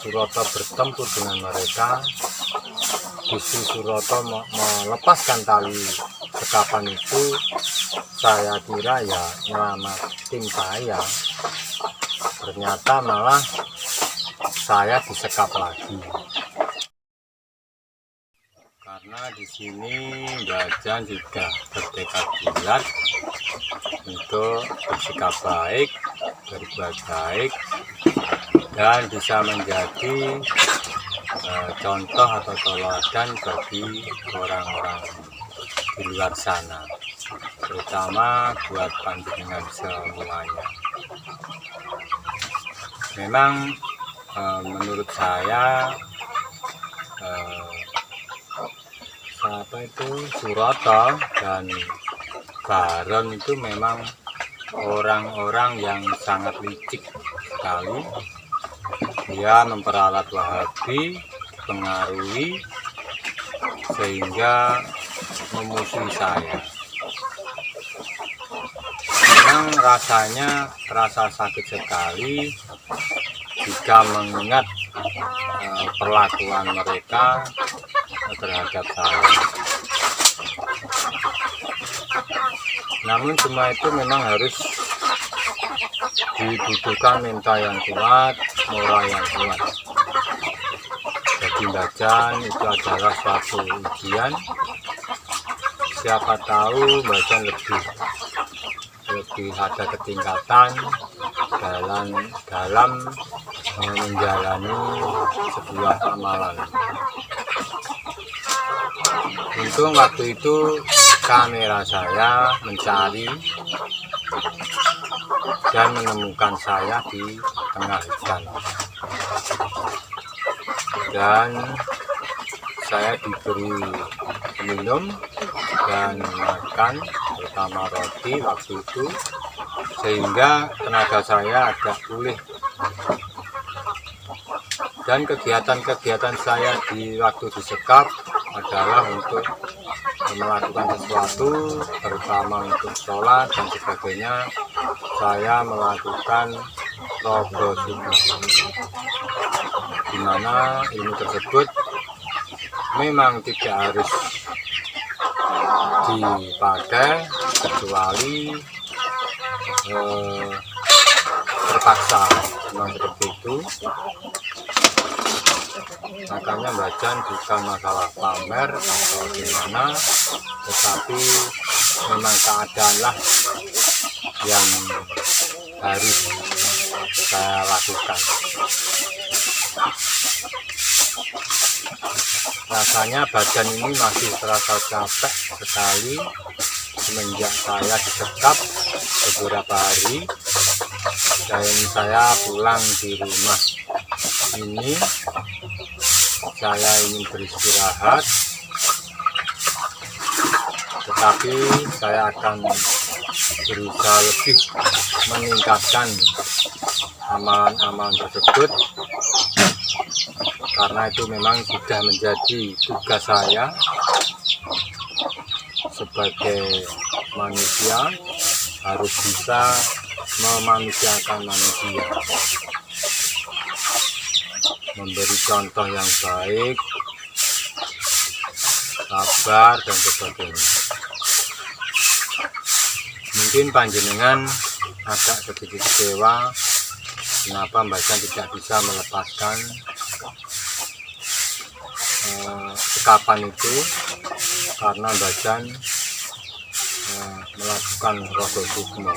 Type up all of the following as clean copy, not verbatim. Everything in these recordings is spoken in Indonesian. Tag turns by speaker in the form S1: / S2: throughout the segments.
S1: Suroto bertempur dengan mereka, justru Suroto melepaskan tali sekapan itu. Saya kira ya nyelamatin saya, ternyata malah saya disekap lagi. Karena di sini Bajan juga bertekad bulat untuk bersikap baik, berbuat baik, dan bisa menjadi contoh atau teladan bagi orang-orang di luar sana, terutama buat panjenengan semuanya. Memang menurut saya Suroto dan Baron itu memang orang-orang yang sangat licik sekali. Dia memperalat Wahabi, pengaruhi sehingga memusuhi saya. Memang rasanya terasa sakit sekali jika mengingat perlakuan mereka terhadap saya. Namun semua itu memang harus dibutuhkan mental yang kuat, moral yang kuat. Bagi Bajan itu adalah suatu ujian. Siapa tahu Bajan lebih ada ketingkatan dalam menjalani sebuah amalan. Untung waktu itu kamera saya mencari dan menemukan saya di tengah hutan, dan saya diberi minum dan makan, terutama roti waktu itu, sehingga tenaga saya agak pulih. Dan kegiatan-kegiatan saya di waktu disekap adalah untuk melakukan sesuatu, terutama untuk sholat dan sebagainya. Saya melakukan rodo subuh, di mana ilmu tersebut memang tidak harus dipakai kecuali terpaksa, memang seperti itu. Makanya Bajan bukan masalah pamer atau gimana, tetapi memang keadaanlah yang harus saya lakukan. Rasanya badan ini masih terasa capek sekali semenjak saya disekap beberapa hari, dan saya pulang di rumah ini. Saya ingin beristirahat, tetapi saya akan berusaha lebih meningkatkan amalan-amalan tersebut, karena itu memang sudah menjadi tugas saya sebagai manusia, harus bisa memanusiakan manusia, memberi contoh yang baik, sabar, dan sebagainya. Mungkin panjenengan agak sedikit kecewa kenapa Bajan tidak bisa melepaskan sekapan itu, karena Bajan melakukan rodo sukmo.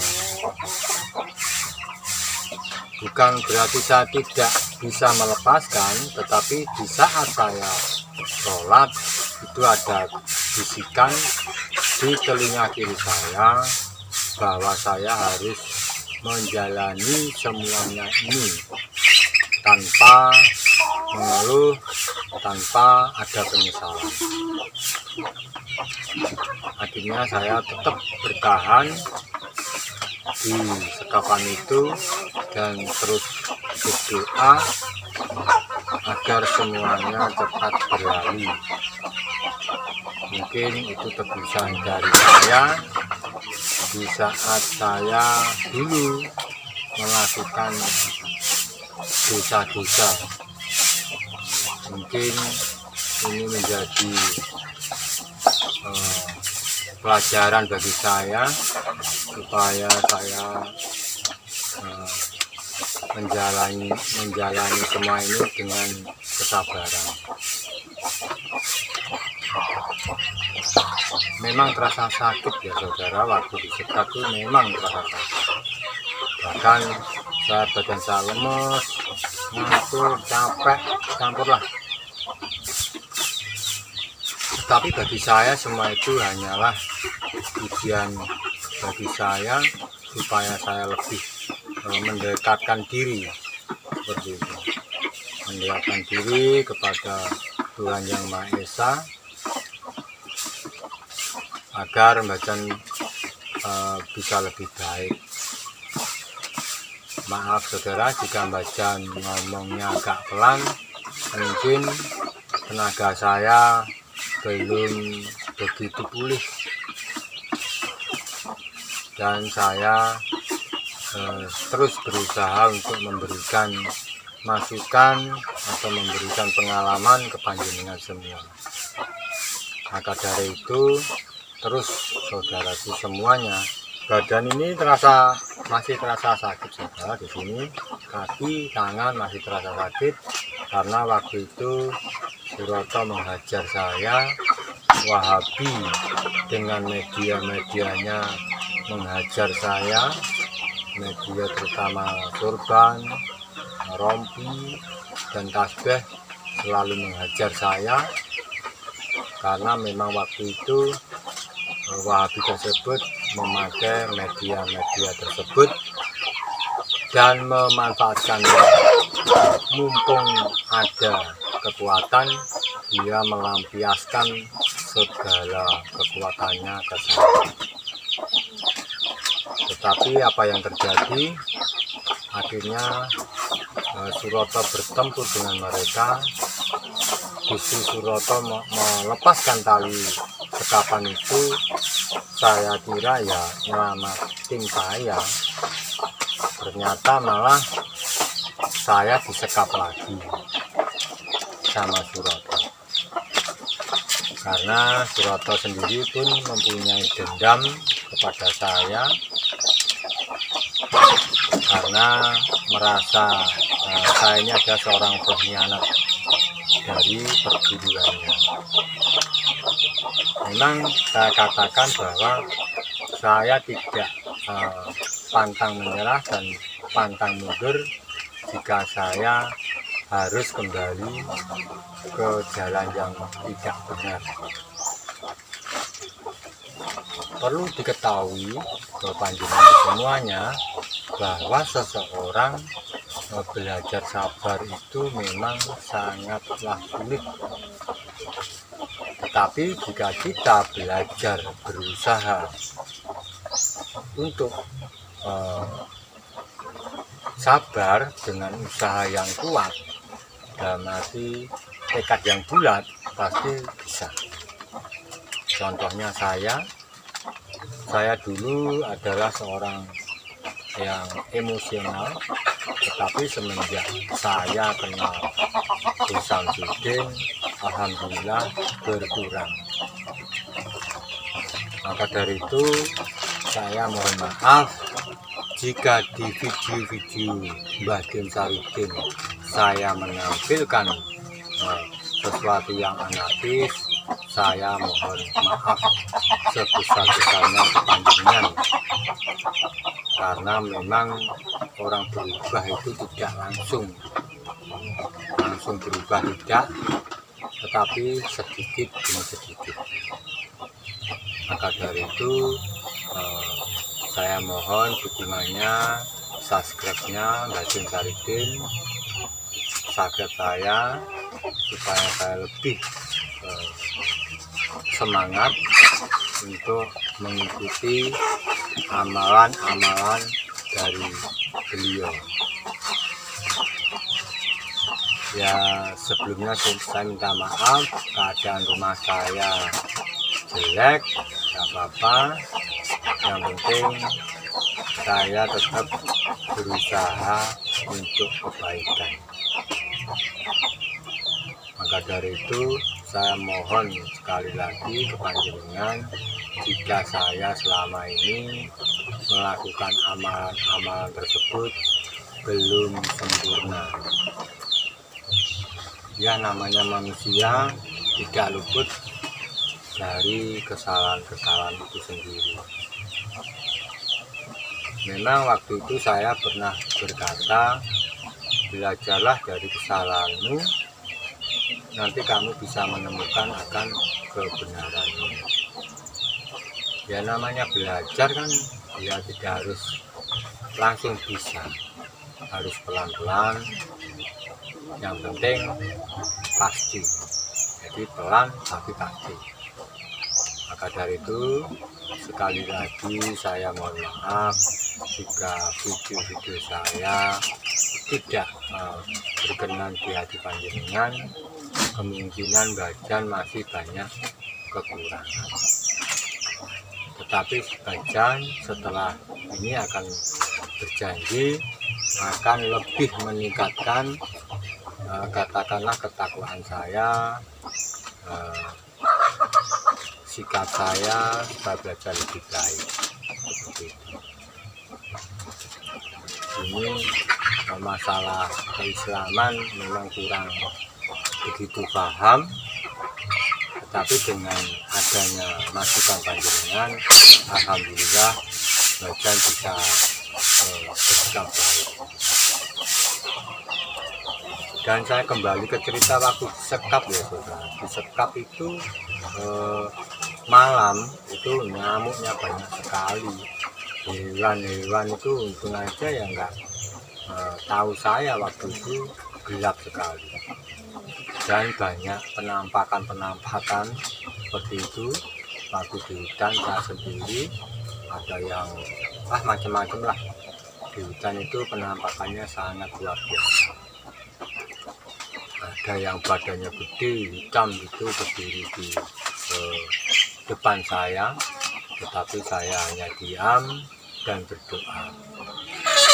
S1: Bukan berarti saya tidak bisa melepaskan, tetapi di saat saya sholat itu ada bisikan di telinga kiri saya bahwa saya harus menjalani semuanya ini tanpa mengeluh, tanpa ada penyesalan. Akhirnya saya tetap bertahan di sekapan itu dan terus berdoa agar semuanya cepat berlalu. Mungkin itu tebusan dari saya di saat saya dulu melakukan dosa-dosa Mungkin ini menjadi pelajaran bagi saya supaya saya menjalani semua ini dengan kesabaran. Memang terasa sakit ya saudara, waktu disekat itu memang terasa sakit. Bahkan badan saya lemes, ngantuk, capek, campurlah. Tapi bagi saya semua itu hanyalah ujian bagi saya supaya saya lebih mendekatkan diri, seperti itu, mendekatkan diri kepada Tuhan Yang Maha Esa, agar bacaan bisa lebih baik. Maaf saudara jika bacaan ngomongnya agak pelan, mungkin tenaga saya belum begitu pulih, dan saya terus berusaha untuk memberikan masukan atau memberikan pengalaman ke panjenengan semua. Maka dari itu terus saudaraku semuanya, badan ini masih terasa sakit saudara, di sini kaki tangan masih terasa sakit karena waktu itu Suroto menghajar saya, Wahabi dengan media-medianya menghajar saya, media terutama Surban, Rompi, dan Tasbih selalu menghajar saya, karena memang waktu itu Wahabi tersebut memakai media-media tersebut dan memanfaatkannya. Mumpung ada kekuatan, dia melampiaskan segala kekuatannya ke saya. Tetapi apa yang terjadi, akhirnya Suroto bertempur dengan mereka. Justru Suroto melepaskan tali sekapan itu, saya kira ya nyelamatin saya, ternyata malah saya disekap lagi sama Suroto, karena Suroto sendiri pun mempunyai dendam kepada saya karena merasa saya ini adalah seorang pengkhianat dari perguruannya. Memang saya katakan bahwa saya tidak pantang menyerah dan pantang mundur jika saya harus kembali ke jalan yang tidak benar. Perlu diketahui bahwa panjenengan semuanya bahwa seseorang belajar sabar itu memang sangatlah sulit. Tetapi jika kita belajar berusaha untuk sabar dengan usaha yang kuat, dalam arti tekad yang bulat, pasti bisa. Contohnya saya dulu adalah seorang yang emosional, tetapi semenjak saya kenal Gus Samsudin, alhamdulillah berkurang. Maka dari itu saya mohon maaf jika di video-video Mbah Dim Sarudin saya menampilkan sesuatu yang anarkis. Saya mohon maaf sebesar-besarnya ke panjenengan, karena memang orang berubah itu tidak langsung berubah, tidak, tetapi sedikit demi sedikit. Maka dari itu saya mohon dukungannya, subscribe-nya Mbah Dim Sarudin, subscribe saya supaya saya lebih semangat untuk mengikuti amalan-amalan dari beliau. Ya, sebelumnya saya minta maaf keadaan rumah saya jelek, gak apa-apa, yang penting saya tetap berusaha untuk kebaikan. Maka dari itu saya mohon sekali lagi kepada panjenengan, jika saya selama ini melakukan amalan-amalan tersebut belum sempurna, ya namanya manusia tidak luput dari kesalahan-kesalahan itu sendiri. Memang waktu itu saya pernah berkata, belajarlah dari kesalahanmu, nanti kamu bisa menemukan akan kebenaranmu. Ya namanya belajar kan, ya tidak harus langsung bisa, harus pelan-pelan, yang penting pasti. Jadi pelan tapi pasti. Maka dari itu sekali lagi saya mohon maaf jika video-video saya tidak berkenan di hati panjenengan. Kemungkinan Bajan masih banyak kekurangan, tetapi Bajan setelah ini akan berjanji akan lebih meningkatkan katakanlah ketakwaan saya, sikap saya supaya belajar lebih baik. Seperti itu. Ini masalah keislaman memang kurang begitu paham, tetapi dengan adanya masukan panjenengan, alhamdulillah Bajan bisa bersikap baik. Dan saya kembali ke cerita waktu disekap ya saudara. Disekap itu malam itu nyamuknya banyak sekali. Hewan-hewan itu untung aja ya enggak tahu saya waktu itu gelap sekali. Dan banyak penampakan seperti itu waktu di hutan. Saya sendiri ada yang macam-macam lah di hutan itu, penampakannya sangat luar biasa. Ada yang badannya gede, hitam itu, berdiri di depan saya, tetapi saya hanya diam dan berdoa.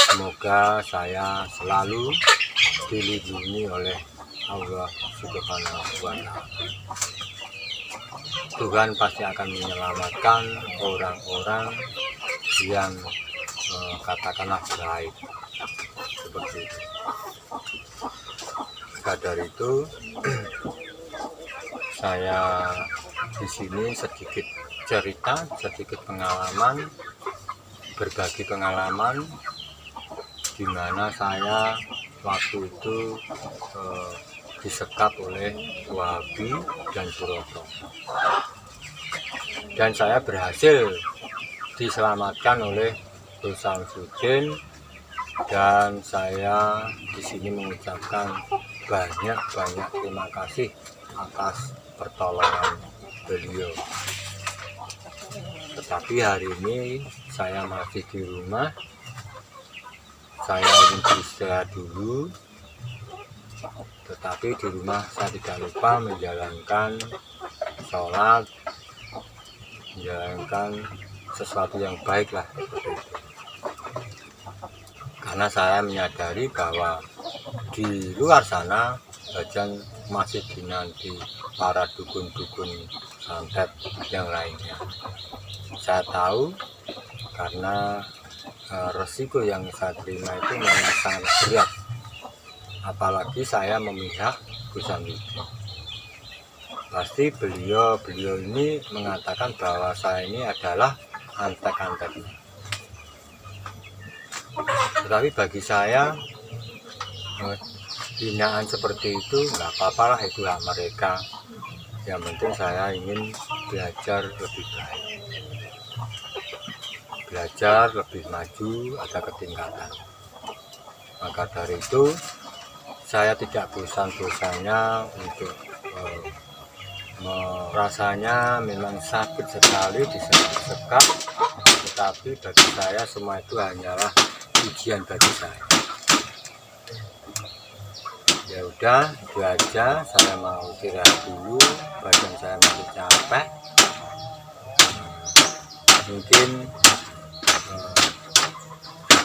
S1: Semoga saya selalu dilindungi oleh Allah Subhanahu wa Ta'ala. Tuhan pasti akan menyelamatkan orang-orang yang katakanlah baik, seperti itu. Maka dari itu saya di sini sedikit cerita, sedikit pengalaman, berbagi pengalaman di mana saya waktu itu disekap oleh Wahabi dan Suroto, dan saya berhasil diselamatkan oleh Bro Samsudin, dan saya di sini mengucapkan banyak terima kasih atas pertolongan beliau. Tetapi hari ini saya masih di rumah, saya ingin beristirahat dulu. Tetapi di rumah saya tidak lupa menjalankan sholat, menjalankan sesuatu yang baik lah, seperti itu. Karena saya menyadari bahwa di luar sana Bajan masih dinanti para dukun-dukun santet yang lainnya. Saya tahu karena resiko yang saya terima itu memang sangat berat. Apalagi saya memihak Gus Samsudin. Pasti beliau ini mengatakan bahwa saya ini adalah antek-anteknya. Tetapi bagi saya hinaan seperti itu nggak apa-apa lah, itu hak mereka. Yang penting saya ingin belajar lebih baik, belajar lebih maju, ada ketingkatan. Maka dari itu saya tidak bosan-bosannya untuk rasanya memang sakit sekali disekap, tetapi bagi saya semua itu hanyalah ujian bagi saya. Ya udah, itu aja. Saya mau istirahat dulu, badan saya masih capek. Mungkin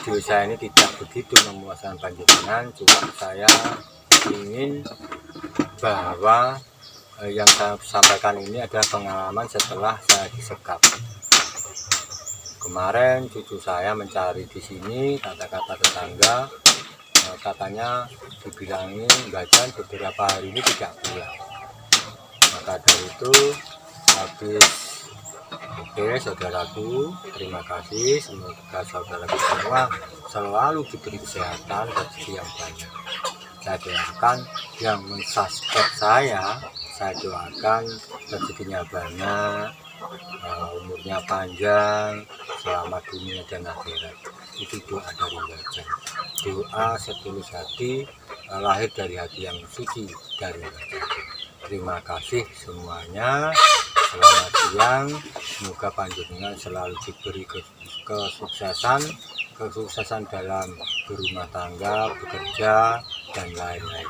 S1: video saya ini tidak begitu memuaskan panjenengan, cuma saya ingin bahwa yang saya sampaikan ini adalah pengalaman setelah saya disekap. Kemarin cucu saya mencari di sini, kata-kata tetangga, katanya dibilangin gajan beberapa hari ini tidak pulang. Maka dari itu habis, oke saudaraku, terima kasih, semoga saudaraku semua selalu diberi kesehatan, rezeki yang banyak. Saya doakan yang mensubscribe saya doakan rezekinya banyak, umurnya panjang, selamat dunia dan akhirat. Itu doa dari Gajan. Doa setulus hati, lahir dari hati yang suci dari Gajan. Terima kasih semuanya. Selamat siang. Semoga panjenengan selalu diberi kesuksesan dalam berumah tangga, bekerja, dan lain-lain.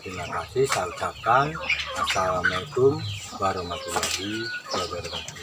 S1: Terima kasih. Saya ucapkan Assalamualaikum warahmatullahi wabarakatuh.